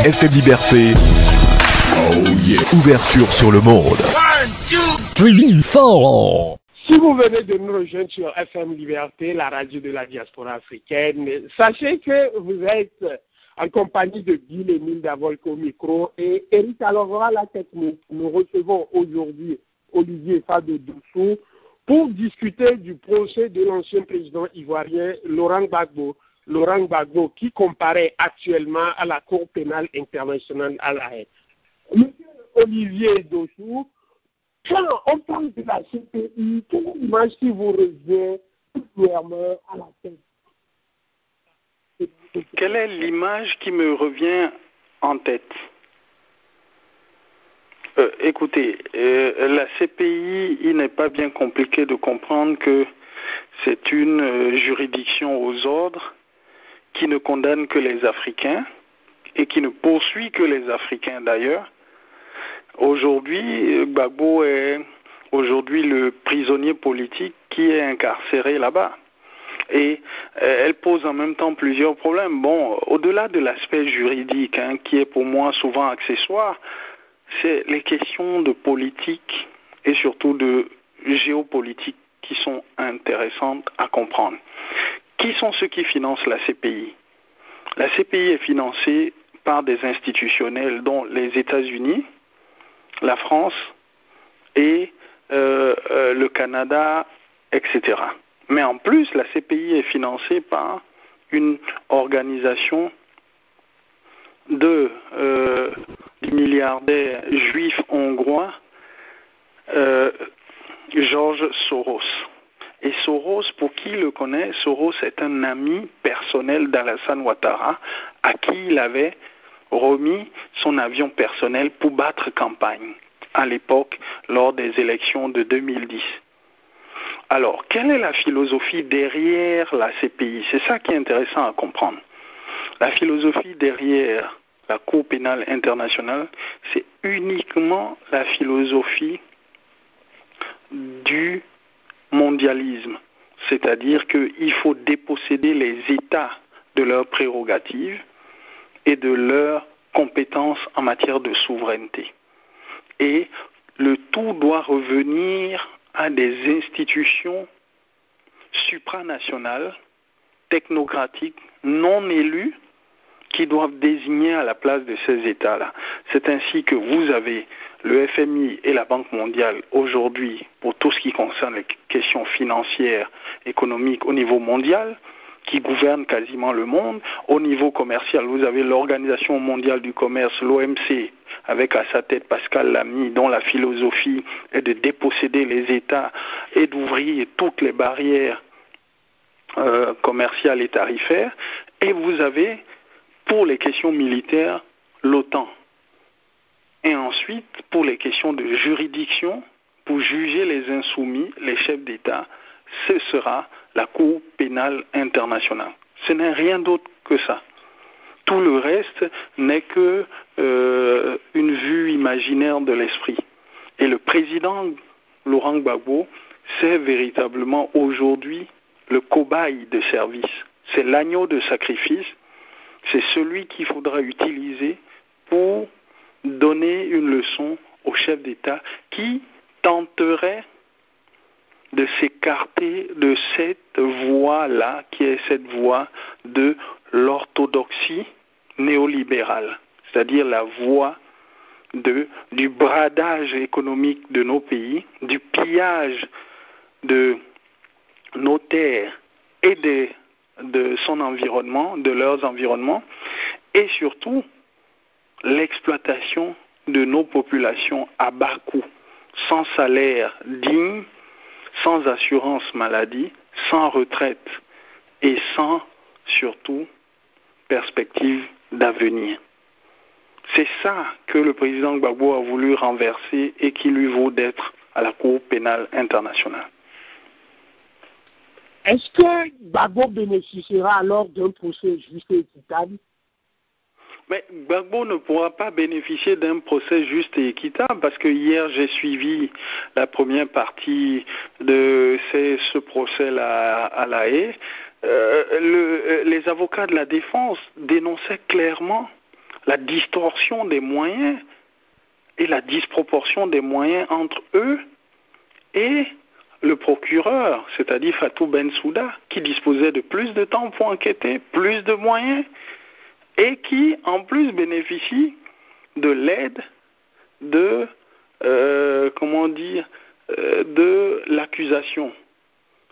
FM Liberté. Oh yeah. Ouverture sur le monde. 1, 2, 3, 4. Si vous venez de nous rejoindre sur FM Liberté, la radio de la diaspora africaine, sachez que vous êtes en compagnie de Guy Lémile Davolk au micro et Eric Alorora à la technique. Nous recevons aujourd'hui Olivier Fado Doussou pour discuter du procès de l'ancien président ivoirien Laurent Gbagbo. Laurent Gbagbo qui comparaît actuellement à la Cour pénale internationale à La Haye. Monsieur Olivier Doussou, quand on parle de la CPI, quelle est l'image qui vous revient clairement à la tête? Quelle est l'image qui me revient en tête? Écoutez, la CPI, il n'est pas bien compliqué de comprendre que c'est une juridiction aux ordres qui ne condamne que les Africains et qui ne poursuit que les Africains d'ailleurs. Aujourd'hui, Gbagbo est aujourd'hui le prisonnier politique qui est incarcéré là-bas. Et elle pose en même temps plusieurs problèmes. Bon, au-delà de l'aspect juridique, qui est pour moi souvent accessoire, c'est les questions de politique et surtout de géopolitique qui sont intéressantes à comprendre. Qui sont ceux qui financent la CPI? La CPI est financée par des institutionnels dont les États-Unis, la France et le Canada, etc. Mais en plus, la CPI est financée par une organisation du milliardaire juif hongrois George Soros. Et Soros, pour qui le connaît, Soros est un ami personnel d'Alassane Ouattara, à qui il avait remis son avion personnel pour battre campagne, à l'époque, lors des élections de 2010. Alors, quelle est la philosophie derrière la CPI? C'est ça qui est intéressant à comprendre. La philosophie derrière la Cour pénale internationale, c'est uniquement la philosophie du mondialisme. C'est-à-dire qu'il faut déposséder les États de leurs prérogatives et de leurs compétences en matière de souveraineté. Et le tout doit revenir à des institutions supranationales, technocratiques, non élues, qui doivent désigner à la place de ces États-là. C'est ainsi que vous avez le FMI et la Banque mondiale aujourd'hui pour tout ce qui concerne les questions financières, économiques au niveau mondial, qui gouvernent quasiment le monde. Au niveau commercial, vous avez l'Organisation mondiale du commerce, l'OMC, avec à sa tête Pascal Lamy, dont la philosophie est de déposséder les États et d'ouvrir toutes les barrières commerciales et tarifaires. Et vous avez, pour les questions militaires, l'OTAN. Et ensuite, pour les questions de juridiction, pour juger les insoumis, les chefs d'État, ce sera la Cour pénale internationale. Ce n'est rien d'autre que ça. Tout le reste n'est que une vue imaginaire de l'esprit. Et le président Laurent Gbagbo, c'est véritablement aujourd'hui le cobaye de service. C'est l'agneau de sacrifice. C'est celui qu'il faudra utiliser pour donner une leçon aux chefs d'État qui tenterait de s'écarter de cette voie-là, qui est cette voie de l'orthodoxie néolibérale, c'est-à-dire la voie du bradage économique de nos pays, du pillage de nos terres et de son environnement, de leurs environnements, et surtout l'exploitation de nos populations à bas coût, sans salaire digne, sans assurance maladie, sans retraite et sans, surtout, perspective d'avenir. C'est ça que le président Gbagbo a voulu renverser et qui lui vaut d'être à la Cour pénale internationale. Est-ce que Gbagbo bénéficiera alors d'un procès juste et équitable? Mais Gbagbo ne pourra pas bénéficier d'un procès juste et équitable parce que hier j'ai suivi la première partie de ce procès-là à La Haye. Les avocats de la défense dénonçaient clairement la distorsion des moyens et la disproportion des moyens entre eux et le procureur, c'est-à-dire Fatou Bensouda, qui disposait de plus de temps pour enquêter, plus de moyens, et qui, en plus, bénéficie de l'aide de, de l'accusation.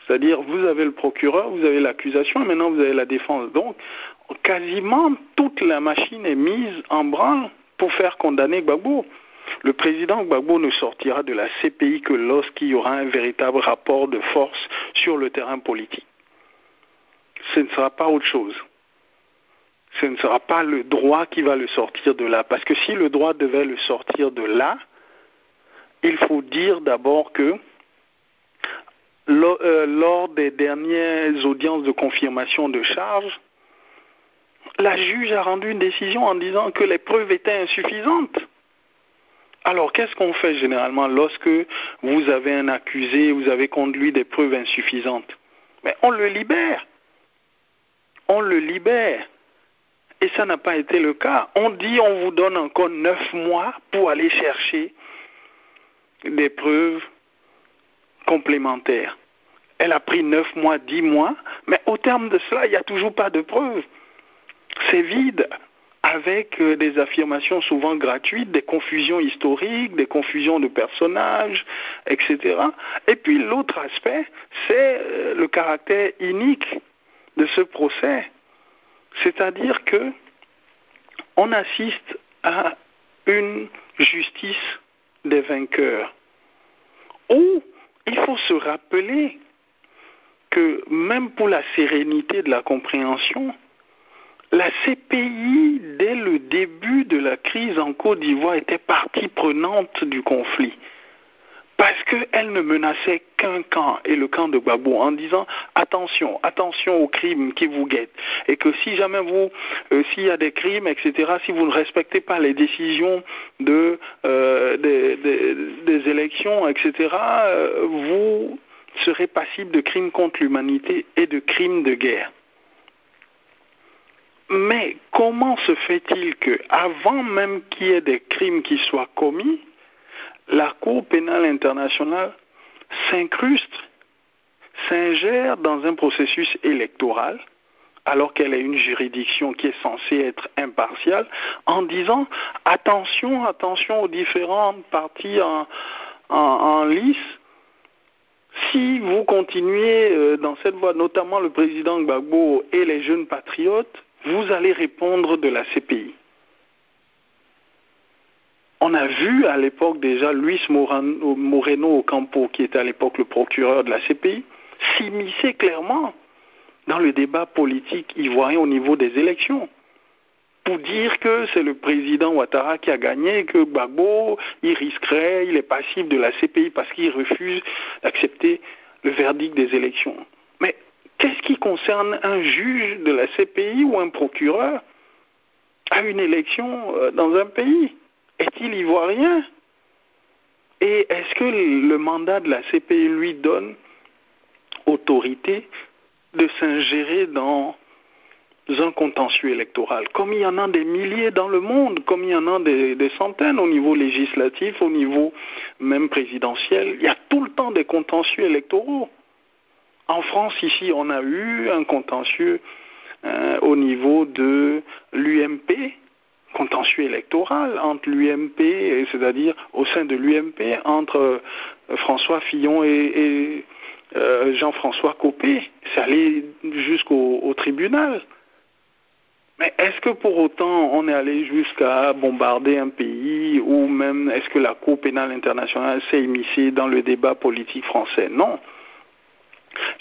C'est-à-dire, vous avez le procureur, vous avez l'accusation, et maintenant vous avez la défense. Donc, quasiment toute la machine est mise en branle pour faire condamner Gbagbo. Le président Gbagbo ne sortira de la CPI que lorsqu'il y aura un véritable rapport de force sur le terrain politique. Ce ne sera pas autre chose. Ce ne sera pas le droit qui va le sortir de là. Parce que si le droit devait le sortir de là, il faut dire d'abord que lors des dernières audiences de confirmation de charge, la juge a rendu une décision en disant que les preuves étaient insuffisantes. Alors, qu'est-ce qu'on fait généralement lorsque vous avez un accusé, vous avez contre lui des preuves insuffisantes? Mais on le libère. On le libère. Et ça n'a pas été le cas. On dit on vous donne encore 9 mois pour aller chercher des preuves complémentaires. Elle a pris 9 mois, 10 mois, mais au terme de cela, il n'y a toujours pas de preuves. C'est vide, avec des affirmations souvent gratuites, des confusions historiques, des confusions de personnages, etc. Et puis l'autre aspect, c'est le caractère inique de ce procès. C'est-à-dire que on assiste à une justice des vainqueurs, où il faut se rappeler que même pour la sérénité de la compréhension, la CPI, dès le début de la crise en Côte d'Ivoire, était partie prenante du conflit. Parce qu'elle ne menaçait qu'un camp, et le camp de Gbagbo, en disant attention, attention aux crimes qui vous guettent. Et que si jamais s'il y a des crimes, etc., si vous ne respectez pas les décisions des élections, etc., vous serez passible de crimes contre l'humanité et de crimes de guerre. Mais comment se fait-il que, avant même qu'il y ait des crimes qui soient commis, la Cour pénale internationale s'incruste, s'ingère dans un processus électoral, alors qu'elle est une juridiction qui est censée être impartiale, en disant attention, attention aux différentes parties en lice. Si vous continuez dans cette voie, notamment le président Gbagbo et les jeunes patriotes, vous allez répondre de la CPI. On a vu à l'époque déjà Luis Moreno Ocampo, qui était à l'époque le procureur de la CPI, s'immiscer clairement dans le débat politique ivoirien au niveau des élections, pour dire que c'est le président Ouattara qui a gagné, que Gbagbo, il risquerait, il est passible de la CPI parce qu'il refuse d'accepter le verdict des élections. Mais qu'est-ce qui concerne un juge de la CPI ou un procureur à une élection dans un pays? Est-il ivoirien? Et est-ce que le mandat de la CPI lui donne autorité de s'ingérer dans un contentieux électoral, comme il y en a des milliers dans le monde, comme il y en a des centaines au niveau législatif, au niveau même présidentiel? Il y a tout le temps des contentieux électoraux. En France, ici, on a eu un contentieux au niveau de l'UMP, contentieux électoral entre l'UMP, c'est-à-dire au sein de l'UMP, entre François Fillon et Jean-François Copé. C'est allé jusqu'au tribunal. Mais est-ce que pour autant on est allé jusqu'à bombarder un pays, ou même est-ce que la Cour pénale internationale s'est immiscée dans le débat politique français? Non.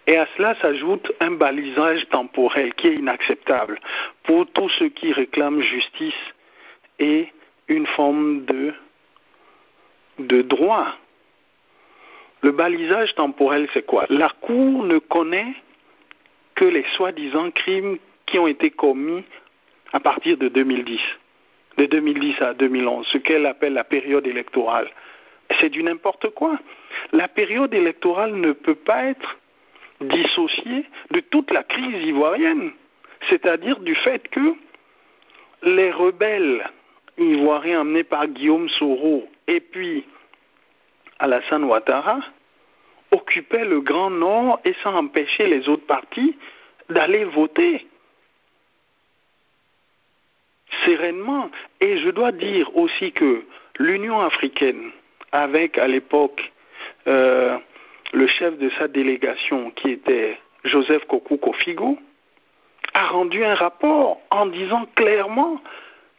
Et à cela s'ajoute un balisage temporel qui est inacceptable pour tous ceux qui réclament justice et une forme de droit. Le balisage temporel, c'est quoi? La Cour ne connaît que les soi-disant crimes qui ont été commis à partir de 2010. De 2010 à 2011, ce qu'elle appelle la période électorale. C'est du n'importe quoi. La période électorale ne peut pas être dissociée de toute la crise ivoirienne. C'est-à-dire du fait que les rebelles ivoiriens emmenés par Guillaume Soro et puis Alassane Ouattara occupaient le Grand Nord et ça empêchait les autres partis d'aller voter sereinement. Et je dois dire aussi que l'Union africaine, avec à l'époque le chef de sa délégation qui était Joseph Kokou-Kofigo, a rendu un rapport en disant clairement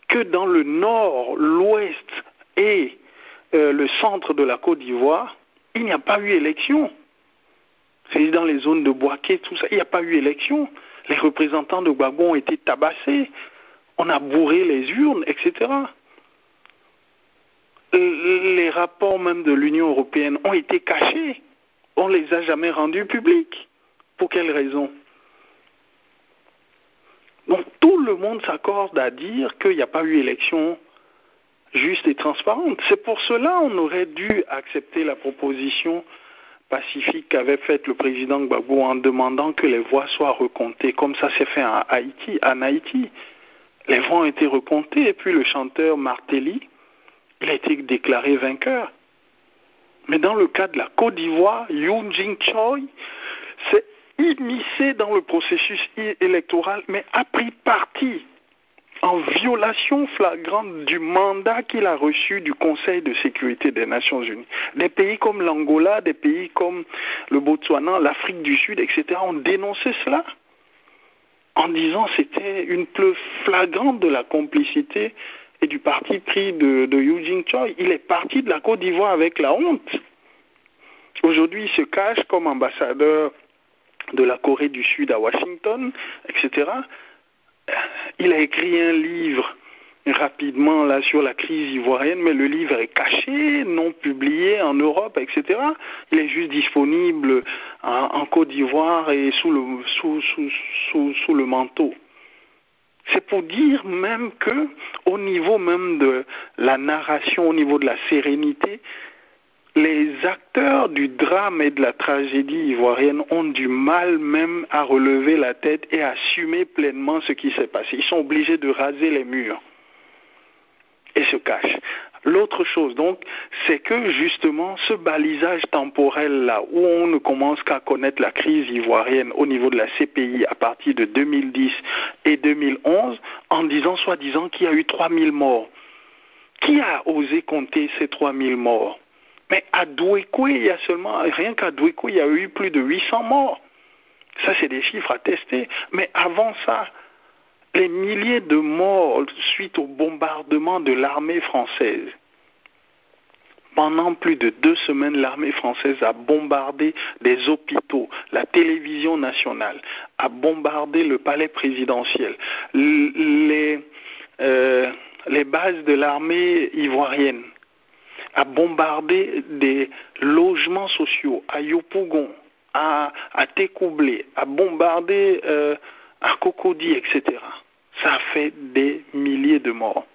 que dans le nord, l'ouest et le centre de la Côte d'Ivoire, il n'y a pas eu élection. C'est dans les zones de Bouaké, tout ça, il n'y a pas eu élection. Les représentants de Gbagbo ont été tabassés, on a bourré les urnes, etc. Les rapports même de l'Union européenne ont été cachés. On ne les a jamais rendus publics. Pour quelle raison? Donc tout le monde s'accorde à dire qu'il n'y a pas eu élection juste et transparente. C'est pour cela qu'on aurait dû accepter la proposition pacifique qu'avait faite le président Gbagbo en demandant que les voix soient recomptées, comme ça s'est fait en Haïti. Les voix ont été recomptées et puis le chanteur Martelly, il a été déclaré vainqueur. Mais dans le cas de la Côte d'Ivoire, Yoon Jing Choi s'est immiscé dans le processus électoral, mais a pris parti en violation flagrante du mandat qu'il a reçu du Conseil de sécurité des Nations Unies. Des pays comme l'Angola, des pays comme le Botswana, l'Afrique du Sud, etc. ont dénoncé cela en disant que c'était une preuve flagrante de la complicité et du parti pris de Yoon Jing Choi. Il est parti de la Côte d'Ivoire avec la honte. Aujourd'hui, il se cache comme ambassadeur de la Corée du Sud à Washington, etc. Il a écrit un livre rapidement là sur la crise ivoirienne, mais le livre est caché, non publié en Europe, etc. Il est juste disponible en Côte d'Ivoire et sous le manteau. C'est pour dire même que, au niveau même de la narration, au niveau de la sérénité, les acteurs du drame et de la tragédie ivoirienne ont du mal même à relever la tête et à assumer pleinement ce qui s'est passé. Ils sont obligés de raser les murs et se cachent. L'autre chose, donc, c'est que justement, ce balisage temporel-là, où on ne commence qu'à connaître la crise ivoirienne au niveau de la CPI à partir de 2010 et 2011, en disant soi-disant qu'il y a eu 3000 morts. Qui a osé compter ces 3000 morts? Mais à Douékoué, il y a seulement, rien qu'à Douékoué, il y a eu plus de 800 morts. Ça, c'est des chiffres à tester. Mais avant ça, les milliers de morts suite au bombardement de l'armée française. Pendant plus de 2 semaines, l'armée française a bombardé des hôpitaux, la télévision nationale, a bombardé le palais présidentiel, les bases de l'armée ivoirienne, a bombardé des logements sociaux à Yopougon, à Tekoublé, a bombardé à Cocody, etc. Ça a fait des milliers de morts.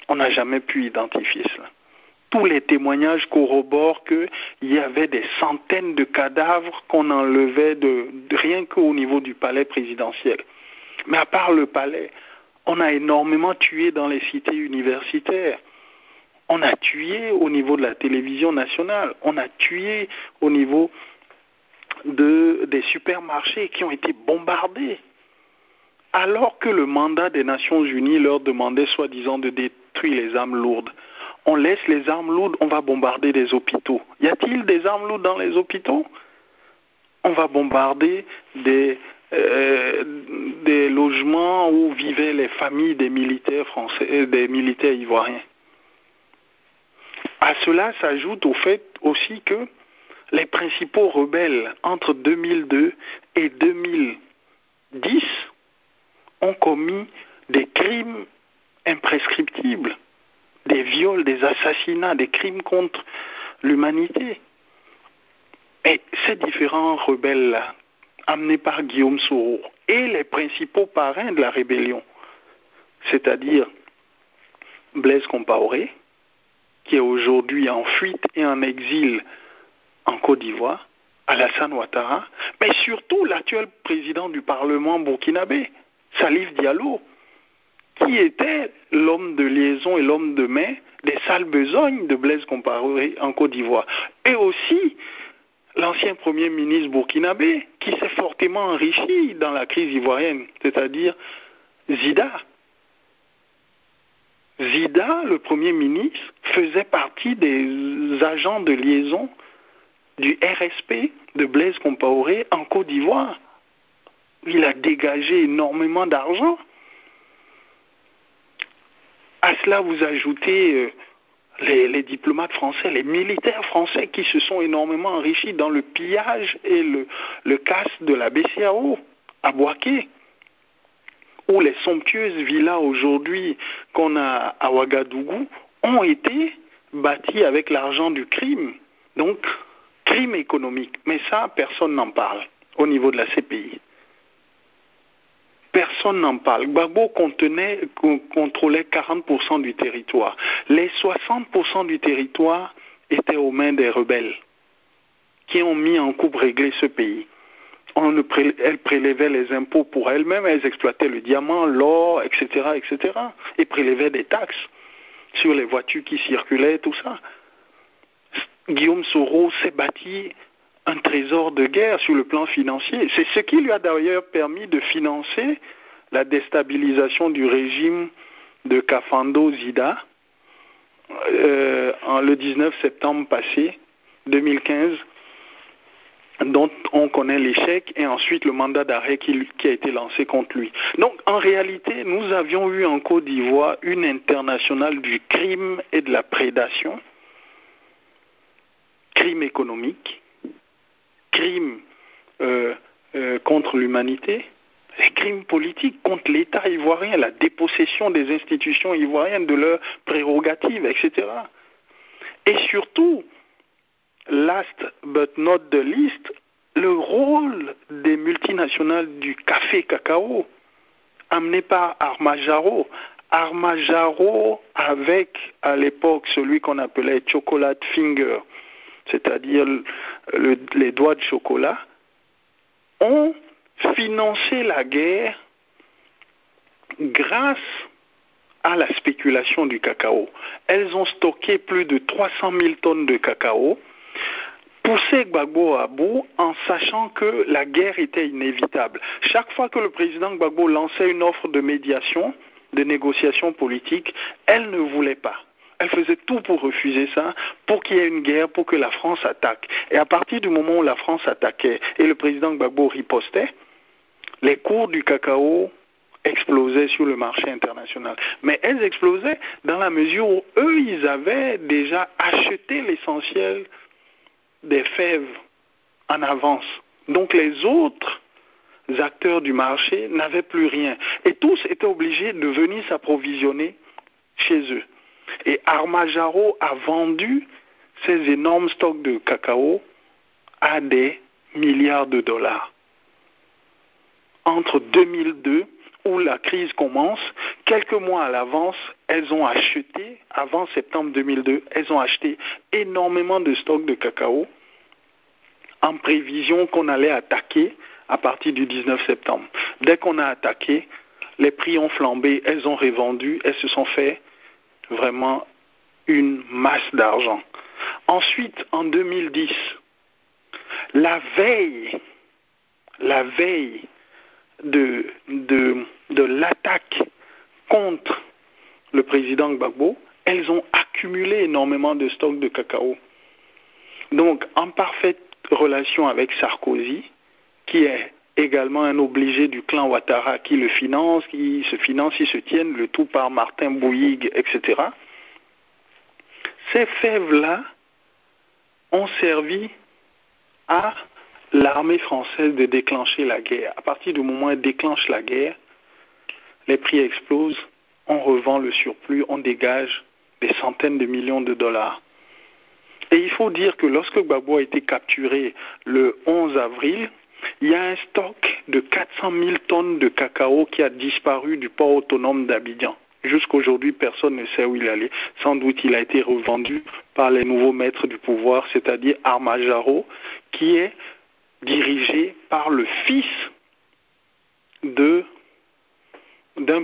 On n'a jamais pu identifier cela. Tous les témoignages corroborent qu'il y avait des centaines de cadavres qu'on enlevait rien qu'au niveau du palais présidentiel. Mais à part le palais, on a énormément tué dans les cités universitaires. On a tué au niveau de la télévision nationale. On a tué au niveau des supermarchés qui ont été bombardés. Alors que le mandat des Nations Unies leur demandait soi-disant de détruire les armes lourdes. On laisse les armes lourdes, on va bombarder des hôpitaux. Y a-t-il des armes lourdes dans les hôpitaux? On va bombarder des logements où vivaient les familles des militaires français, des militaires ivoiriens. À cela s'ajoute au fait aussi que les principaux rebelles entre 2002 et 2010 ont commis des crimes imprescriptibles, des viols, des assassinats, des crimes contre l'humanité. Et ces différents rebelles-là, amenés par Guillaume Soro, et les principaux parrains de la rébellion, c'est-à-dire Blaise Compaoré, qui est aujourd'hui en fuite et en exil en Côte d'Ivoire, Alassane Ouattara, mais surtout l'actuel président du Parlement burkinabé, Salif Diallo, qui était l'homme de liaison et l'homme de main des sales besognes de Blaise Compaoré en Côte d'Ivoire. Et aussi l'ancien premier ministre burkinabé qui s'est fortement enrichi dans la crise ivoirienne, c'est-à-dire Zida. Zida, le premier ministre, faisait partie des agents de liaison du RSP de Blaise Compaoré en Côte d'Ivoire. Il a dégagé énormément d'argent. À cela, vous ajoutez les diplomates français, les militaires français qui se sont énormément enrichis dans le pillage et le casse de la BCAO à Bouaké, où les somptueuses villas aujourd'hui qu'on a à Ouagadougou ont été bâties avec l'argent du crime. Donc, crime économique. Mais ça, personne n'en parle au niveau de la CPI. Personne n'en parle. Gbagbo contrôlait 40% du territoire. Les 60% du territoire étaient aux mains des rebelles qui ont mis en coupe réglée ce pays. Elle prélevait les impôts pour elle-même, elles exploitaient le diamant, l'or, etc., etc. Et prélevaient des taxes sur les voitures qui circulaient, tout ça. Guillaume Soro s'est bâti un trésor de guerre sur le plan financier. C'est ce qui lui a d'ailleurs permis de financer la déstabilisation du régime de Kafando Zida le 19 septembre passé, 2015, dont on connaît l'échec, et ensuite le mandat d'arrêt qui a été lancé contre lui. Donc en réalité, nous avions eu en Côte d'Ivoire une internationale du crime et de la prédation, crime économique, crime contre l'humanité, les crimes politiques contre l'État ivoirien, la dépossession des institutions ivoiriennes de leurs prérogatives, etc. Et surtout, last but not the least, le rôle des multinationales du café cacao amené par Armajaro. Armajaro avec, à l'époque, celui qu'on appelait chocolate finger, c'est-à-dire les doigts de chocolat, ont financé la guerre grâce à la spéculation du cacao. Elles ont stocké plus de 300 000 tonnes de cacao, poussé Gbagbo à bout en sachant que la guerre était inévitable. Chaque fois que le président Gbagbo lançait une offre de médiation, de négociation politique, elle ne voulait pas. Elle faisait tout pour refuser ça, pour qu'il y ait une guerre, pour que la France attaque. Et à partir du moment où la France attaquait et le président Gbagbo ripostait, les cours du cacao explosaient sur le marché international. Mais elles explosaient dans la mesure où eux, ils avaient déjà acheté l'essentiel des fèves en avance. Donc les autres acteurs du marché n'avaient plus rien. Et tous étaient obligés de venir s'approvisionner chez eux. Et Armajaro a vendu ces énormes stocks de cacao à des milliards de dollars. Entre 2002, où la crise commence, quelques mois à l'avance, elles ont acheté, avant septembre 2002, elles ont acheté énormément de stocks de cacao en prévision qu'on allait attaquer à partir du 19 septembre. Dès qu'on a attaqué, les prix ont flambé, elles ont revendu, elles se sont fait vraiment une masse d'argent. Ensuite, en 2010, la veille de l'attaque contre le président Gbagbo, elles ont accumulé énormément de stocks de cacao. Donc, en parfaite relation avec Sarkozy, qui est également un obligé du clan Ouattara qui le finance, ils se tiennent le tout par Martin Bouygues, etc. Ces fèves-là ont servi à l'armée française de déclencher la guerre. À partir du moment où elle déclenche la guerre, les prix explosent, on revend le surplus, on dégage des centaines de millions de dollars. Et il faut dire que lorsque Gbagbo a été capturé le 11 avril, il y a un stock de 400 000 tonnes de cacao qui a disparu du port autonome d'Abidjan. Jusqu'aujourd'hui, personne ne sait où il allait. Sans doute, il a été revendu par les nouveaux maîtres du pouvoir, c'est-à-dire Armajaro, qui est dirigé par le fils d'un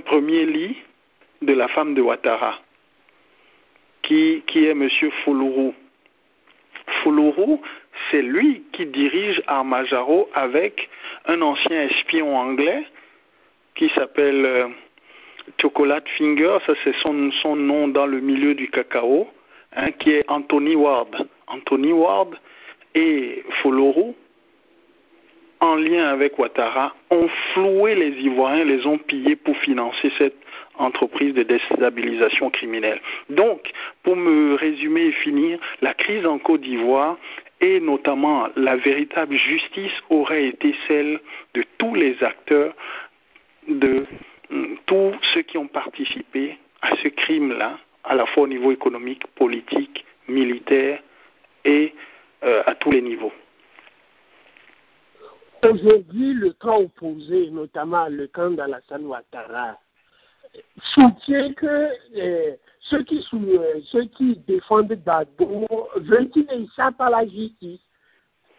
premier lit de la femme de Ouattara, qui est M. Folourou. Folourou, c'est lui qui dirige Armajaro avec un ancien espion anglais qui s'appelle Chocolate Finger, ça c'est son nom dans le milieu du cacao, qui est Anthony Ward. Anthony Ward et Folourou, en lien avec Ouattara, ont floué les Ivoiriens, les ont pillés pour financer cette entreprise de déstabilisation criminelle. Donc, pour me résumer et finir, la crise en Côte d'Ivoire et notamment la véritable justice aurait été celle de tous les acteurs, de tous ceux qui ont participé à ce crime-là, à la fois au niveau économique, politique, militaire et à tous les niveaux. Aujourd'hui, le camp opposé, notamment le camp d'Alassane Ouattara, soutient que ceux qui défendent Gbagbo veulent qu'il échappe à la justice.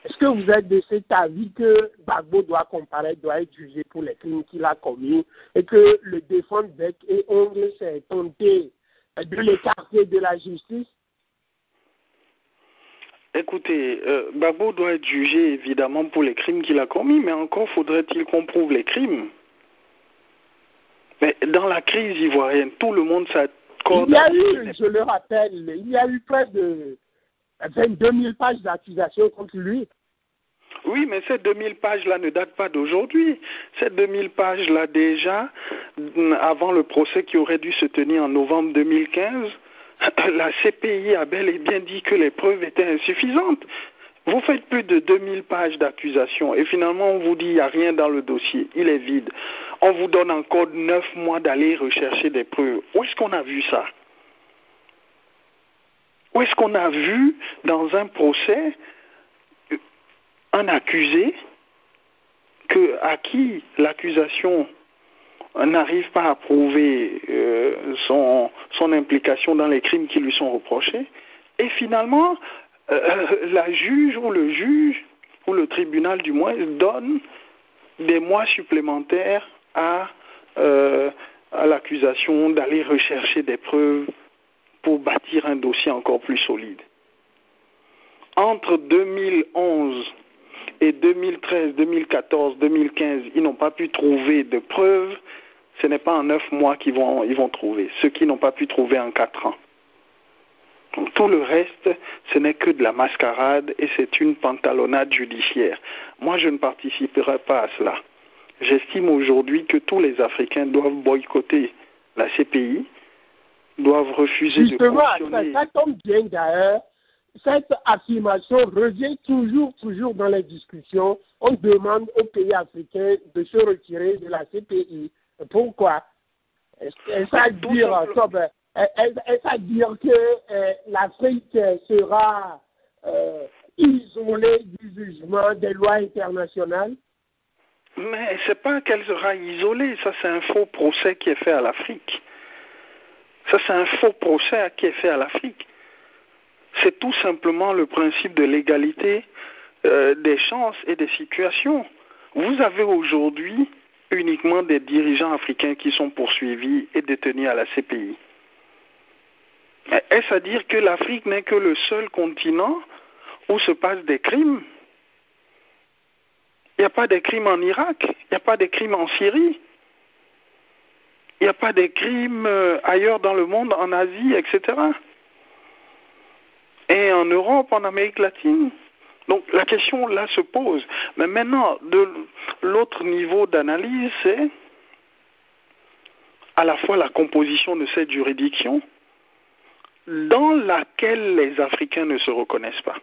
Est-ce que vous êtes de cet avis que Gbagbo doit comparaître, doit être jugé pour les crimes qu'il a commis et que le défendre bec et ongle, c'est tenter de l'écarter de la justice? Écoutez, Gbagbo doit être jugé évidemment pour les crimes qu'il a commis, mais encore faudrait-il qu'on prouve les crimes. Mais dans la crise ivoirienne, tout le monde s'accorde. Il y a eu, je le rappelle, il y a eu près de 22 000 pages d'accusations contre lui. Oui, mais ces 2000 pages-là ne datent pas d'aujourd'hui. Ces 2000 pages-là, déjà, avant le procès qui aurait dû se tenir en novembre 2015, la CPI a bel et bien dit que les preuves étaient insuffisantes. Vous faites plus de 2000 pages d'accusations et finalement on vous dit qu'il n'y a rien dans le dossier, il est vide. On vous donne encore 9 mois d'aller rechercher des preuves. Où est-ce qu'on a vu ça? Où est-ce qu'on a vu dans un procès un accusé à qui l'accusation n'arrive pas à prouver son implication dans les crimes qui lui sont reprochés, et finalement la juge ou le juge ou le tribunal du moins donne des mois supplémentaires à l'accusation d'aller rechercher des preuves pour bâtir un dossier encore plus solide. Entre 2011 et 2013, 2014, 2015, ils n'ont pas pu trouver de preuves. Ce n'est pas en 9 mois qu'ils vont trouver, ceux qui n'ont pas pu trouver en 4 ans. Donc, tout le reste, ce n'est que de la mascarade et c'est une pantalonnade judiciaire. Moi, je ne participerai pas à cela. J'estime aujourd'hui que tous les Africains doivent boycotter la CPI, doivent refuser de cautionner. Ça tombe bien d'ailleurs. Cette affirmation revient toujours dans les discussions. On demande aux pays africains de se retirer de la CPI. Pourquoi? Est-ce à dire que l'Afrique sera isolée du jugement des lois internationales? Mais c'est pas qu'elle sera isolée. Ça, c'est un faux procès qui est fait à l'Afrique. Ça, c'est un faux procès qui est fait à l'Afrique. C'est tout simplement le principe de l'égalité des chances et des situations. Vous avez aujourd'hui uniquement des dirigeants africains qui sont poursuivis et détenus à la CPI. Est-ce à dire que l'Afrique n'est que le seul continent où se passent des crimes? Il n'y a pas de crimes en Irak, il n'y a pas de crimes en Syrie, il n'y a pas de crimes ailleurs dans le monde, en Asie, etc. Et en Europe, en Amérique latine. Donc la question là se pose. Mais maintenant, de l'autre niveau d'analyse, c'est à la fois la composition de cette juridiction dans laquelle les Africains ne se reconnaissent pas.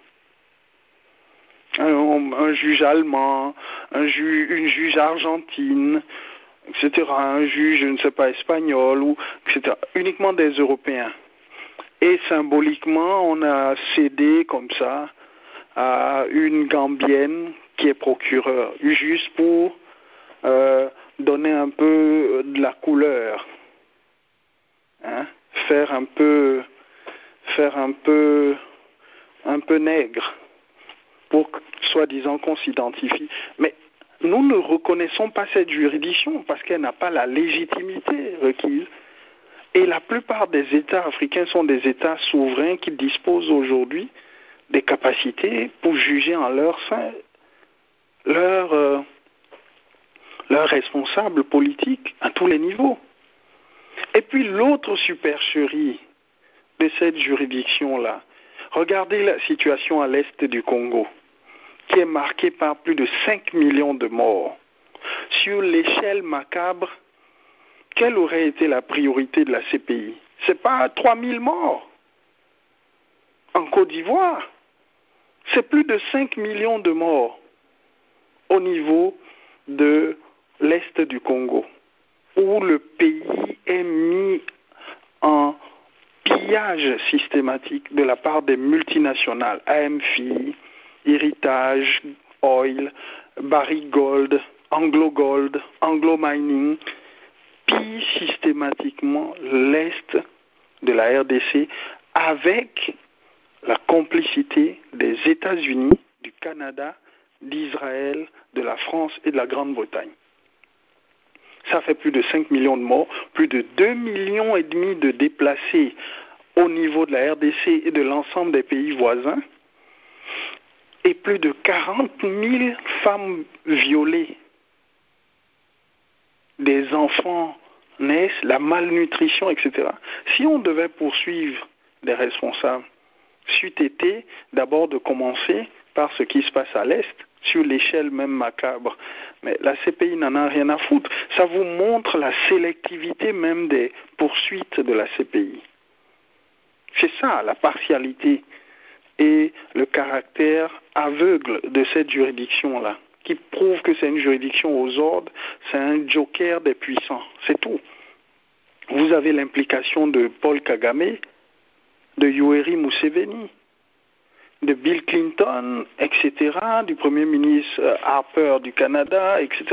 Un juge allemand, une juge argentine, etc., un juge, je ne sais pas, espagnol, ou, etc., uniquement des Européens. Et symboliquement, on a cédé comme ça à une Gambienne qui est procureure, juste pour donner un peu de la couleur, hein, faire un peu nègre, pour soi-disant qu'on s'identifie. Mais nous ne reconnaissons pas cette juridiction parce qu'elle n'a pas la légitimité requise. Et la plupart des États africains sont des États souverains qui disposent aujourd'hui des capacités pour juger en leur sein leurs responsables politiques à tous les niveaux. Et puis l'autre supercherie de cette juridiction-là, regardez la situation à l'est du Congo, qui est marquée par plus de 5 millions de morts. Sur l'échelle macabre, quelle aurait été la priorité de la CPI? Ce n'est pas 3000 morts. En Côte d'Ivoire, c'est plus de 5 millions de morts au niveau de l'est du Congo, où le pays est mis en pillage systématique de la part des multinationales, AMFI, Héritage, Oil, Barrick Gold, Anglo Gold, Anglo Mining, pillent systématiquement l'Est de la RDC avec la complicité des États-Unis, du Canada, d'Israël, de la France et de la Grande-Bretagne. Ça fait plus de 5 millions de morts, plus de 2,5 millions de déplacés au niveau de la RDC et de l'ensemble des pays voisins, et plus de 40 000 femmes violées. Des enfants naissent, la malnutrition, etc. Si on devait poursuivre des responsables, c'eût été d'abord de commencer par ce qui se passe à l'Est, sur l'échelle même macabre. Mais la CPI n'en a rien à foutre. Ça vous montre la sélectivité même des poursuites de la CPI. C'est ça, la partialité et le caractère aveugle de cette juridiction-là, qui prouve que c'est une juridiction aux ordres, c'est un joker des puissants, c'est tout. Vous avez l'implication de Paul Kagame, de Yoweri Museveni, de Bill Clinton, etc., du Premier ministre Harper du Canada, etc.,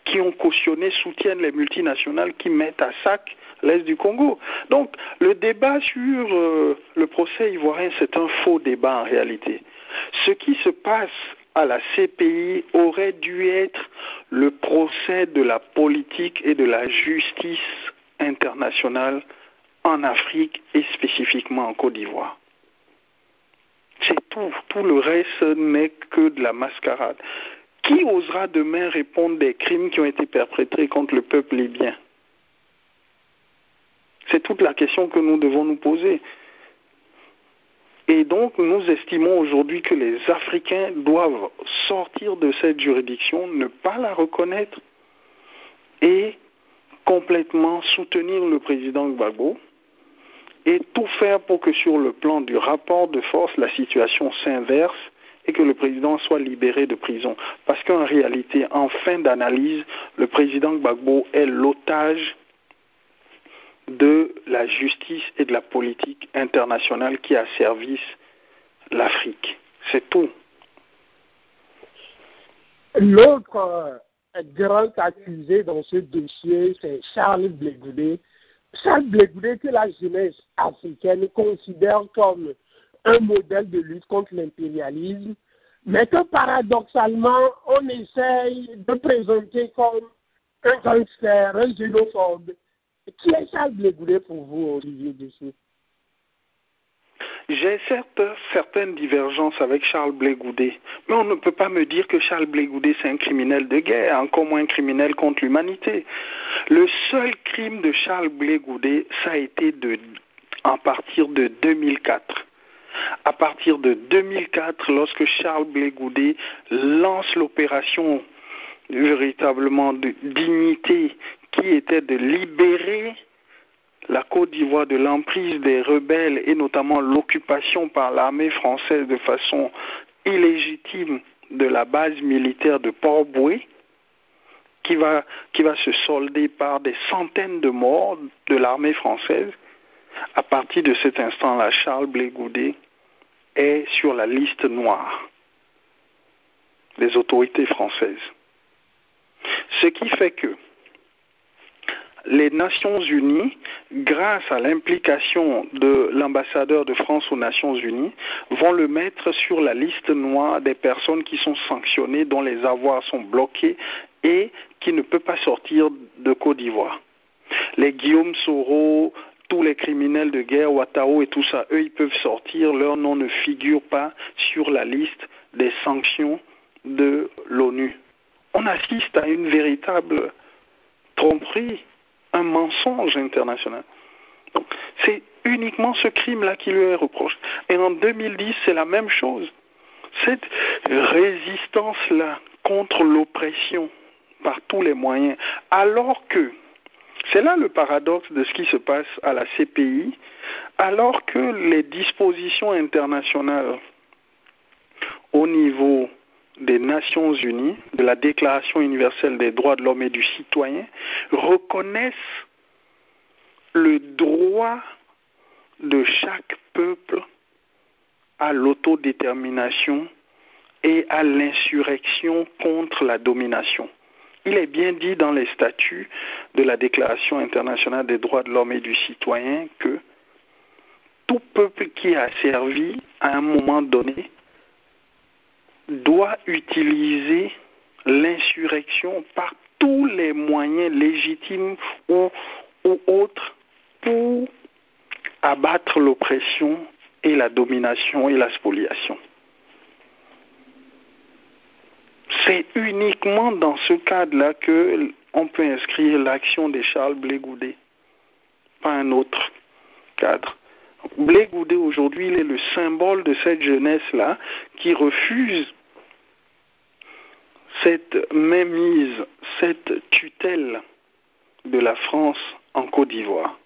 qui ont cautionné, soutiennent les multinationales qui mettent à sac l'Est du Congo. Donc, le débat sur le procès ivoirien, c'est un faux débat en réalité. Ce qui se passe à la CPI aurait dû être le procès de la politique et de la justice internationale en Afrique et spécifiquement en Côte d'Ivoire. C'est tout. Tout le reste n'est que de la mascarade. Qui osera demain répondre des crimes qui ont été perpétrés contre le peuple libyen? C'est toute la question que nous devons nous poser. Et donc, nous estimons aujourd'hui que les Africains doivent sortir de cette juridiction, ne pas la reconnaître et complètement soutenir le président Gbagbo et tout faire pour que sur le plan du rapport de force, la situation s'inverse et que le président soit libéré de prison. Parce qu'en réalité, en fin d'analyse, le président Gbagbo est l'otage de la justice et de la politique internationale qui asservissent l'Afrique. C'est tout. L'autre grand accusé dans ce dossier, c'est Charles Blé Goudé. Charles Blé Goudé que la jeunesse africaine considère comme un modèle de lutte contre l'impérialisme, mais que paradoxalement, on essaye de présenter comme un gangster, un xénophobe. Qui est Charles Blé Goudé pour vous, Olivier Dessous? J'ai certaines divergences avec Charles Blé Goudé, mais on ne peut pas me dire que Charles Blé Goudé c'est un criminel de guerre, encore moins un criminel contre l'humanité. Le seul crime de Charles Blé Goudé, ça a été à partir de 2004. À partir de 2004, lorsque Charles Blé Goudé lance l'opération véritablement de dignité qui était de libérer la Côte d'Ivoire de l'emprise des rebelles et notamment l'occupation par l'armée française de façon illégitime de la base militaire de Port-Boué, qui va se solder par des centaines de morts de l'armée française. À partir de cet instant-là, Charles Blé Goudé est sur la liste noire des autorités françaises. Ce qui fait que les Nations Unies, grâce à l'implication de l'ambassadeur de France aux Nations Unies, vont le mettre sur la liste noire des personnes qui sont sanctionnées, dont les avoirs sont bloqués et qui ne peuvent pas sortir de Côte d'Ivoire. Les Guillaume Soro, tous les criminels de guerre, Ouattara et tout ça, eux, ils peuvent sortir, leur nom ne figure pas sur la liste des sanctions de l'ONU. On assiste à une véritable tromperie, un mensonge international. Donc, c'est uniquement ce crime-là qui lui est reproché. Et en 2010, c'est la même chose. Cette résistance-là contre l'oppression par tous les moyens, alors que, c'est là le paradoxe de ce qui se passe à la CPI, alors que les dispositions internationales au niveau des Nations Unies, de la Déclaration universelle des droits de l'homme et du citoyen, reconnaissent le droit de chaque peuple à l'autodétermination et à l'insurrection contre la domination. Il est bien dit dans les statuts de la Déclaration internationale des droits de l'homme et du citoyen que tout peuple qui a servi à un moment donné doit utiliser l'insurrection par tous les moyens légitimes ou autres pour abattre l'oppression et la domination et la spoliation. C'est uniquement dans ce cadre-là qu'on peut inscrire l'action de Charles Blé Goudet, pas un autre cadre. Blé Goudet, aujourd'hui, il est le symbole de cette jeunesse-là qui refuse cette mainmise, cette tutelle de la France en Côte d'Ivoire.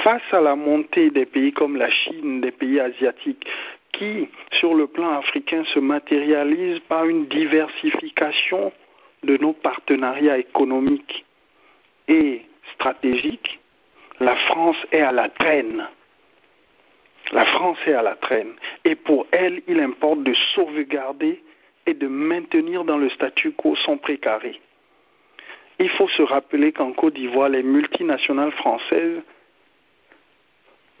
Face à la montée des pays comme la Chine, des pays asiatiques, qui, sur le plan africain, se matérialisent par une diversification de nos partenariats économiques et stratégiques, la France est à la traîne. La France est à la traîne. Et pour elle, il importe de sauvegarder et de maintenir dans le statu quo son précaré. Il faut se rappeler qu'en Côte d'Ivoire, les multinationales françaises,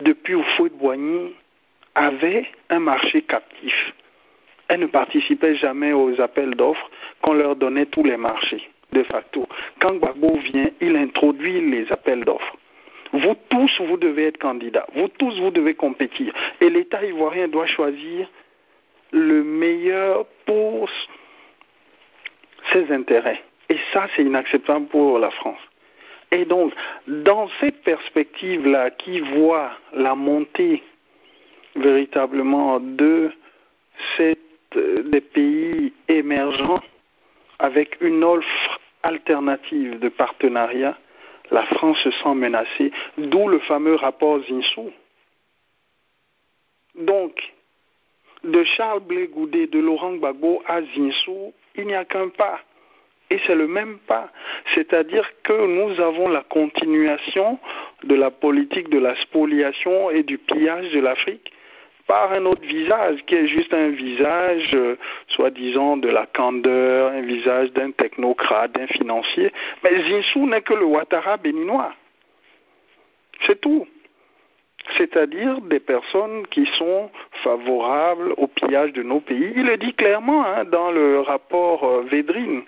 depuis Houphouët-Boigny, avaient un marché captif. Elles ne participaient jamais aux appels d'offres qu'on leur donnait tous les marchés, de facto. Quand Gbagbo vient, il introduit les appels d'offres. Vous tous, vous devez être candidats. Vous tous, vous devez compétir. Et l'État ivoirien doit choisir le meilleur pour ses intérêts. Et ça, c'est inacceptable pour la France. Et donc, dans cette perspective-là, qui voit la montée véritablement des pays émergents avec une offre alternative de partenariat, la France se sent menacée, d'où le fameux rapport Zinsou. Donc, de Charles Blé Goudet, de Laurent Gbagbo à Zinsou, il n'y a qu'un pas. Et c'est le même pas. C'est-à-dire que nous avons la continuation de la politique de la spoliation et du pillage de l'Afrique par un autre visage, qui est juste un visage, soi-disant, de la candeur, un visage d'un technocrate, d'un financier. Mais Zinsou n'est que le Ouattara béninois. C'est tout. C'est-à-dire des personnes qui sont favorables au pillage de nos pays. Il le dit clairement dans le rapport Védrine,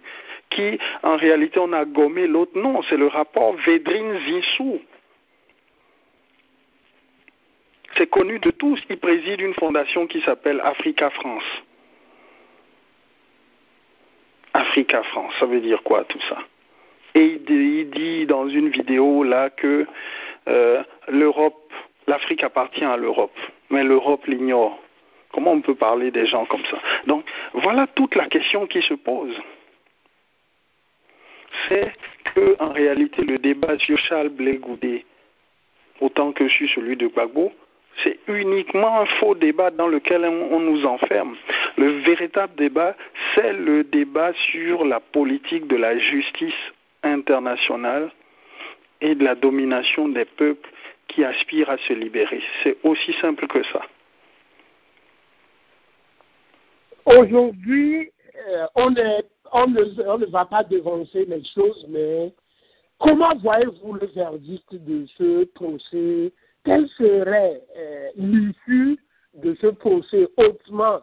qui, en réalité, on a gommé l'autre nom. C'est le rapport Védrine-Zinsou. C'est connu de tous. Il préside une fondation qui s'appelle Africa France. Africa France, ça veut dire quoi tout ça? Et il dit dans une vidéo là que l'Afrique appartient à l'Europe, mais l'Europe l'ignore. Comment on peut parler des gens comme ça? Donc voilà toute la question qui se pose. C'est que en réalité le débat sur Charles Blé Goudet, autant que sur celui de Gbagbo, c'est uniquement un faux débat dans lequel on nous enferme. Le véritable débat, c'est le débat sur la politique de la justice internationale et de la domination des peuples qui aspirent à se libérer. C'est aussi simple que ça. Aujourd'hui, on ne va pas devancer les choses, mais comment voyez-vous le verdict de ce procès? Quelle serait l'issue de ce procès hautement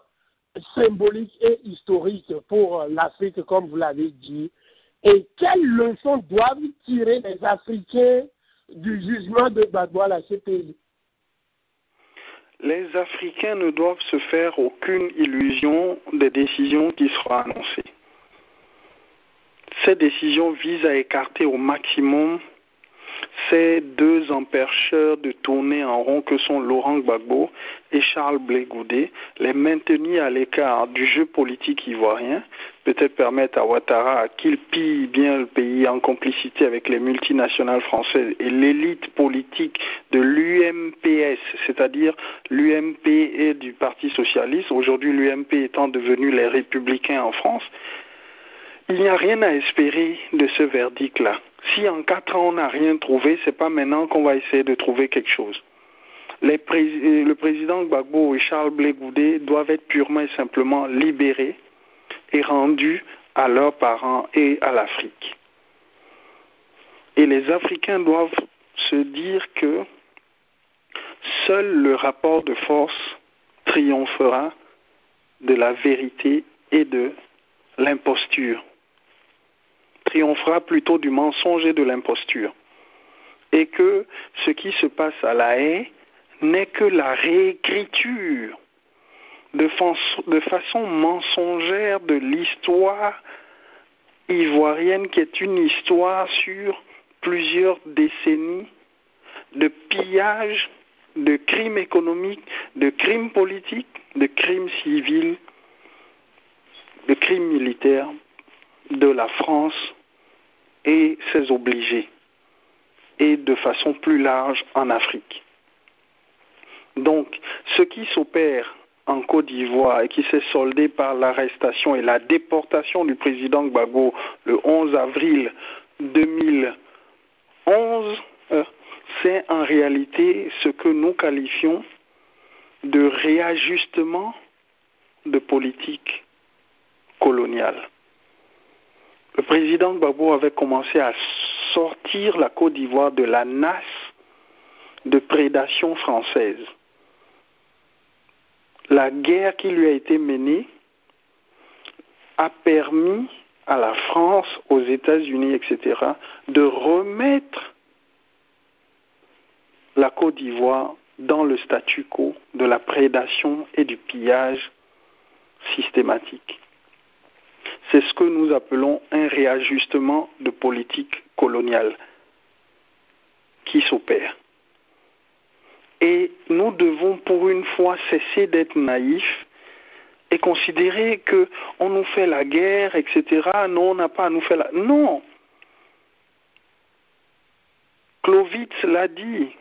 symbolique et historique pour l'Afrique, comme vous l'avez dit? Et quelles leçons doivent tirer les Africains du jugement de Gbagbo à la CPI? Les Africains ne doivent se faire aucune illusion des décisions qui seront annoncées. Ces décisions visent à écarter au maximum ces deux empêcheurs de tourner en rond que sont Laurent Gbagbo et Charles Blé Goudé, les maintenir à l'écart du jeu politique ivoirien, peut-être permettre à Ouattara qu'il pille bien le pays en complicité avec les multinationales françaises et l'élite politique de l'UMPS, c'est-à-dire l'UMP et du Parti Socialiste, aujourd'hui l'UMP étant devenu les Républicains en France. Il n'y a rien à espérer de ce verdict-là. Si en 4 ans on n'a rien trouvé, c'est pas maintenant qu'on va essayer de trouver quelque chose. Le président Gbagbo et Charles Blé Goudé doivent être purement et simplement libérés et rendus à leurs parents et à l'Afrique. Et les Africains doivent se dire que seul le rapport de force triomphera de la vérité et de l'imposture. Triomphera plutôt du mensonge et de l'imposture. Et que ce qui se passe à La Haye n'est que la réécriture de façon mensongère de l'histoire ivoirienne, qui est une histoire sur plusieurs décennies de pillage, de crimes économiques, de crimes politiques, de crimes civils, de crimes militaires de la France et ses obligés, et de façon plus large en Afrique. Donc, ce qui s'opère en Côte d'Ivoire et qui s'est soldé par l'arrestation et la déportation du président Gbagbo le 11 avril 2011, c'est en réalité ce que nous qualifions de réajustement de politique coloniale. Le président Gbagbo avait commencé à sortir la Côte d'Ivoire de la nasse de prédation française. La guerre qui lui a été menée a permis à la France, aux États-Unis, etc., de remettre la Côte d'Ivoire dans le statu quo de la prédation et du pillage systématique. C'est ce que nous appelons un réajustement de politique coloniale qui s'opère. Et nous devons pour une fois cesser d'être naïfs et considérer qu'on nous fait la guerre, etc. Non, on n'a pas à nous faire la... Non. Clausewitz l'a dit.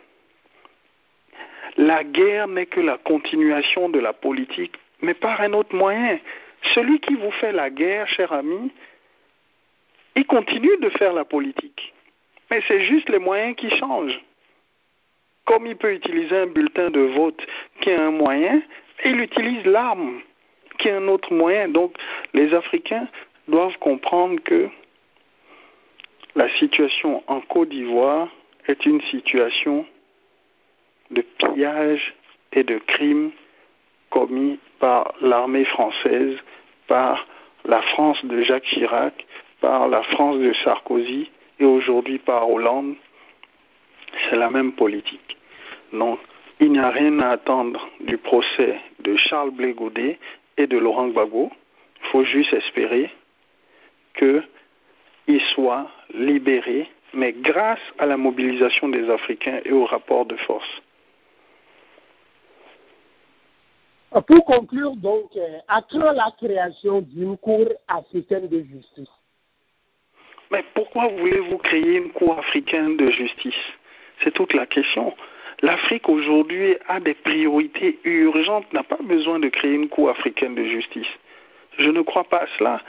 La guerre n'est que la continuation de la politique, mais par un autre moyen. Celui qui vous fait la guerre, cher ami, il continue de faire la politique. Mais c'est juste les moyens qui changent. Comme il peut utiliser un bulletin de vote qui est un moyen, il utilise l'arme qui est un autre moyen. Donc les Africains doivent comprendre que la situation en Côte d'Ivoire est une situation de pillage et de crimes commis par l'armée française, par la France de Jacques Chirac, par la France de Sarkozy et aujourd'hui par Hollande. C'est la même politique. Donc, il n'y a rien à attendre du procès de Charles Blé Goudé et de Laurent Gbagbo. Il faut juste espérer qu'ils soient libérés, mais grâce à la mobilisation des Africains et au rapport de force. Pour conclure, donc, à quand la création d'une cour africaine de justice? Mais pourquoi voulez-vous créer une cour africaine de justice? C'est toute la question. L'Afrique aujourd'hui a des priorités urgentes, n'a pas besoin de créer une cour africaine de justice. Je ne crois pas à cela.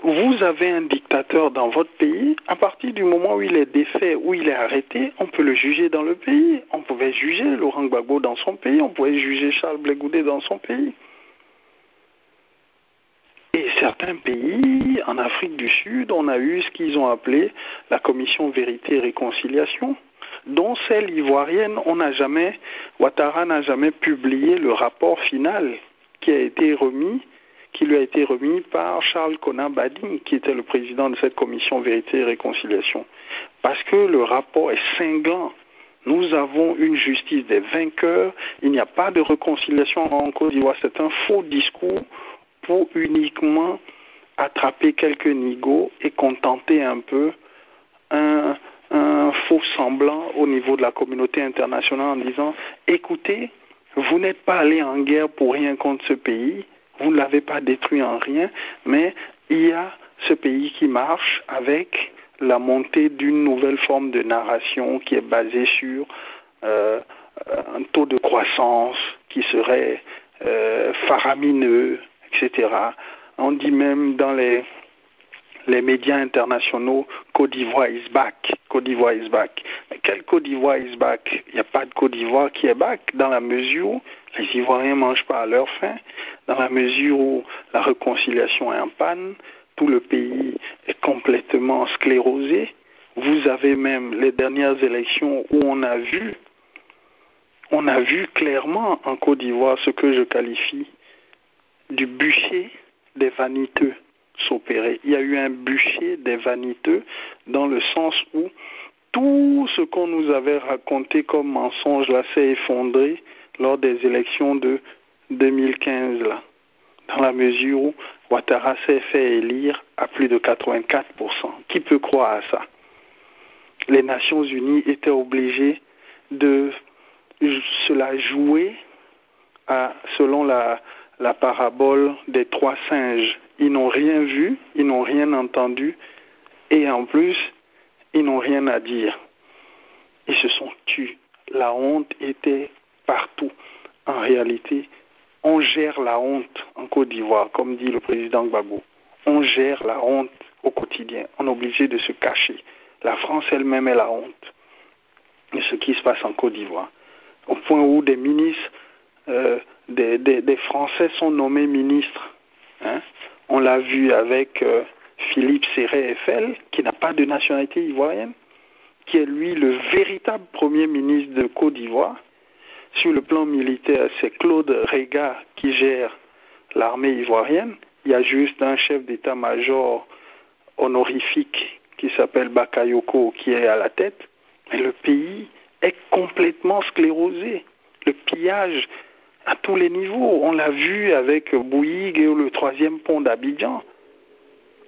Vous avez un dictateur dans votre pays, à partir du moment où il est défait, où il est arrêté, on peut le juger dans le pays. On pouvait juger Laurent Gbagbo dans son pays, on pouvait juger Charles Blé Goudé dans son pays. Et certains pays, en Afrique du Sud, on a eu ce qu'ils ont appelé la commission Vérité et Réconciliation, dont celle ivoirienne, Ouattara n'a jamais publié le rapport final qui a été remis, qui lui a été remis par Charles Konan-Bading, qui était le président de cette commission Vérité et Réconciliation. Parce que le rapport est cinglant. Nous avons une justice des vainqueurs. Il n'y a pas de réconciliation en Côte d'Ivoire. C'est un faux discours pour uniquement attraper quelques nigauds et contenter un peu un faux semblant au niveau de la communauté internationale en disant « Écoutez, vous n'êtes pas allé en guerre pour rien contre ce pays, vous ne l'avez pas détruit en rien, mais il y a ce pays qui marche avec la montée d'une nouvelle forme de narration qui est basée sur un taux de croissance qui serait faramineux, etc. » On dit même dans les médias internationaux, Côte d'Ivoire is back. Côte d'Ivoire is back. Mais quel Côte d'Ivoire is back? Il n'y a pas de Côte d'Ivoire qui est back dans la mesure où les Ivoiriens ne mangent pas à leur faim, dans la mesure où la réconciliation est en panne, tout le pays est complètement sclérosé. Vous avez même les dernières élections où on a vu clairement en Côte d'Ivoire ce que je qualifie du bûcher des vaniteux s'opérer. Il y a eu un bûcher des vaniteux dans le sens où tout ce qu'on nous avait raconté comme mensonge là s'est effondré lors des élections de 2015 là, dans la mesure où Ouattara s'est fait élire à plus de 84%. Qui peut croire à ça? Les Nations Unies étaient obligées de se la jouer selon la parabole des 3 singes. Ils n'ont rien vu, ils n'ont rien entendu, et en plus, ils n'ont rien à dire. Ils se sont tus. La honte était partout. En réalité, on gère la honte en Côte d'Ivoire, comme dit le président Gbagbo. On gère la honte au quotidien. On est obligé de se cacher. La France elle-même est la honte de ce qui se passe en Côte d'Ivoire. Au point où des ministres, des Français sont nommés ministres. Hein? On l'a vu avec Philippe Séré-Eiffel, qui n'a pas de nationalité ivoirienne, qui est lui le véritable premier ministre de Côte d'Ivoire. Sur le plan militaire, c'est Claude Réga qui gère l'armée ivoirienne. Il y a juste un chef d'état-major honorifique qui s'appelle Bakayoko qui est à la tête. Mais le pays est complètement sclérosé. Le pillage à tous les niveaux. On l'a vu avec Bouygues et le 3e pont d'Abidjan,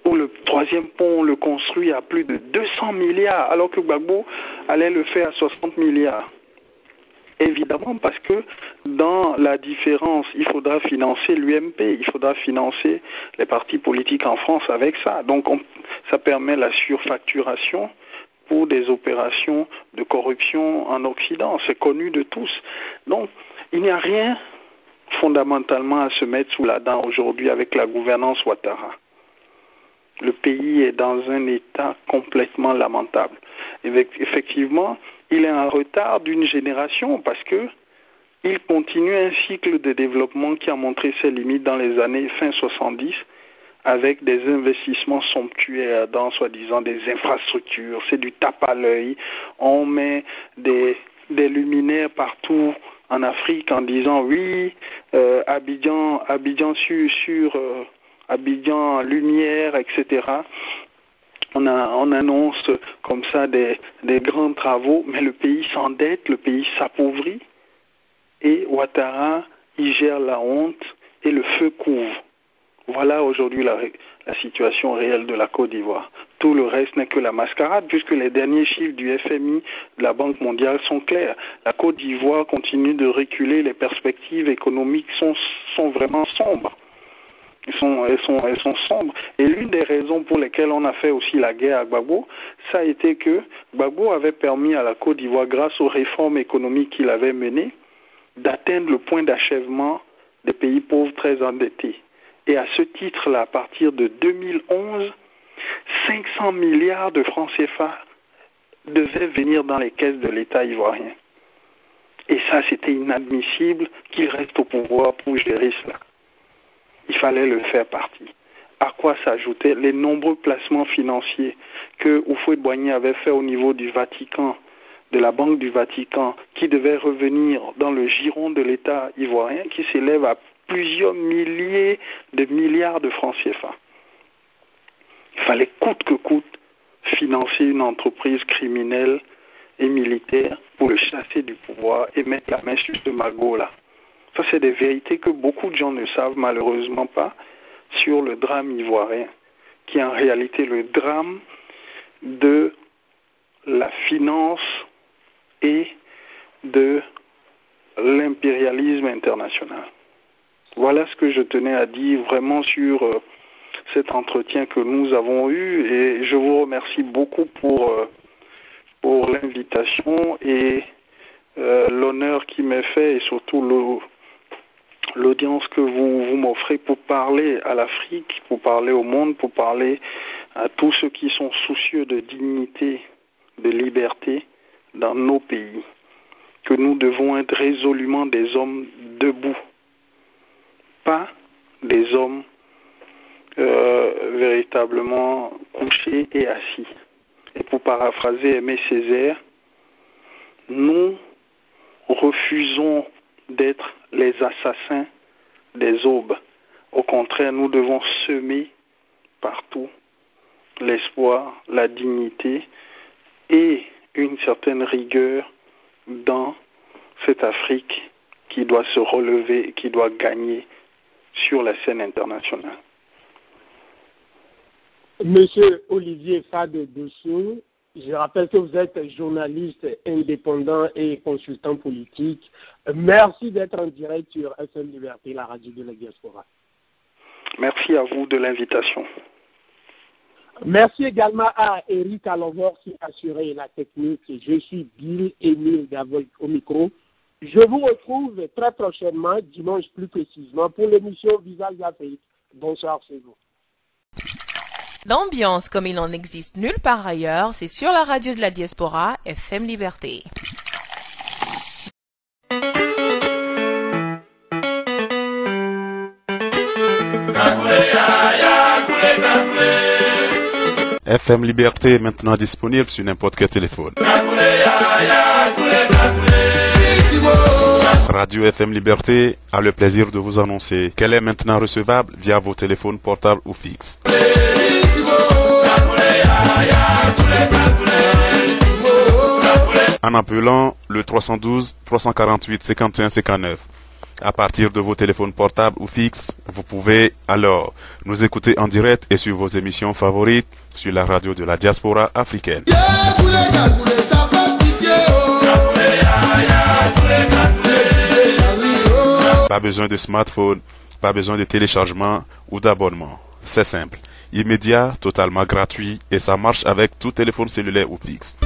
où le 3e pont on le construit à plus de 200 milliards, alors que Gbagbo allait le faire à 60 milliards. Évidemment, parce que dans la différence, il faudra financer l'UMP, il faudra financer les partis politiques en France avec ça. Donc ça permet la surfacturation pour des opérations de corruption en Occident. C'est connu de tous. Donc, il n'y a rien fondamentalement à se mettre sous la dent aujourd'hui avec la gouvernance Ouattara. Le pays est dans un état complètement lamentable. Effectivement, il est en retard d'une génération parce que il continue un cycle de développement qui a montré ses limites dans les années fin 70 avec des investissements somptuaires dans soi-disant des infrastructures. C'est du tape à l'œil. On met des luminaires partout en Afrique en disant oui, Abidjan Abidjan lumière, etc. On annonce comme ça des grands travaux, mais le pays s'endette, le pays s'appauvrit, et Ouattara, il gère la honte et le feu couvre. Voilà aujourd'hui la situation réelle de la Côte d'Ivoire. Tout le reste n'est que la mascarade, puisque les derniers chiffres du FMI, de la Banque mondiale, sont clairs. La Côte d'Ivoire continue de reculer, les perspectives économiques sont vraiment sombres. Elles sont sombres. Et l'une des raisons pour lesquelles on a fait aussi la guerre à Gbagbo, ça a été que Gbagbo avait permis à la Côte d'Ivoire, grâce aux réformes économiques qu'il avait menées, d'atteindre le point d'achèvement des pays pauvres très endettés. Et à ce titre-là, à partir de 2011, 500 milliards de francs CFA devaient venir dans les caisses de l'État ivoirien. Et ça, c'était inadmissible qu'il reste au pouvoir pour gérer cela. Il fallait le faire partie. À quoi s'ajoutaient les nombreux placements financiers que Houphouët-Boigny avait fait au niveau du Vatican, de la Banque du Vatican, qui devaient revenir dans le giron de l'État ivoirien, qui s'élève à plusieurs milliers de milliards de francs CFA. Il fallait coûte que coûte financer une entreprise criminelle et militaire pour le chasser du pouvoir et mettre la main sur ce magot-là. Ça, c'est des vérités que beaucoup de gens ne savent malheureusement pas sur le drame ivoirien, qui est en réalité le drame de la finance et de l'impérialisme international. Voilà ce que je tenais à dire vraiment sur cet entretien que nous avons eu, et je vous remercie beaucoup pour l'invitation et l'honneur qui m'est fait, et surtout l'audience que vous m'offrez pour parler à l'Afrique, pour parler au monde, pour parler à tous ceux qui sont soucieux de dignité, de liberté dans nos pays, que nous devons être résolument des hommes debout, pas des hommes véritablement couchés et assis. Et pour paraphraser Aimé Césaire, nous refusons d'être les assassins des aubes. Au contraire, nous devons semer partout l'espoir, la dignité et une certaine rigueur dans cette Afrique qui doit se relever, qui doit gagner sur la scène internationale. Monsieur Olivier Fade-Dossou, je rappelle que vous êtes journaliste indépendant et consultant politique. Merci d'être en direct sur FM Liberté, la radio de la diaspora. Merci à vous de l'invitation. Merci également à Eric Alovor qui a assuré la technique. Je suis Bill Émile Davol au micro. Je vous retrouve très prochainement, dimanche plus précisément, pour l'émission Visage d'Afrique. Bonsoir chez vous. L'ambiance comme il en existe nulle part ailleurs, c'est sur la radio de la diaspora, FM Liberté. FM Liberté est maintenant disponible sur n'importe quel téléphone. Radio FM Liberté a le plaisir de vous annoncer qu'elle est maintenant recevable via vos téléphones portables ou fixes. En appelant le 312 348 51 59. À partir de vos téléphones portables ou fixes, vous pouvez alors nous écouter en direct et sur vos émissions favorites sur la radio de la diaspora africaine. Pas besoin de smartphone, pas besoin de téléchargement ou d'abonnement. C'est simple, immédiat, totalement gratuit et ça marche avec tout téléphone cellulaire ou fixe.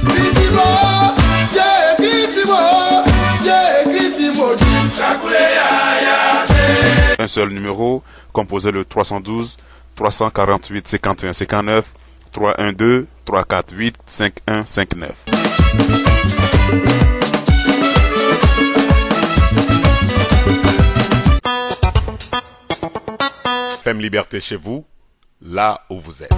Un seul numéro, composez le 312 348 51 59 312 348 5159. FM Liberté chez vous, là où vous êtes.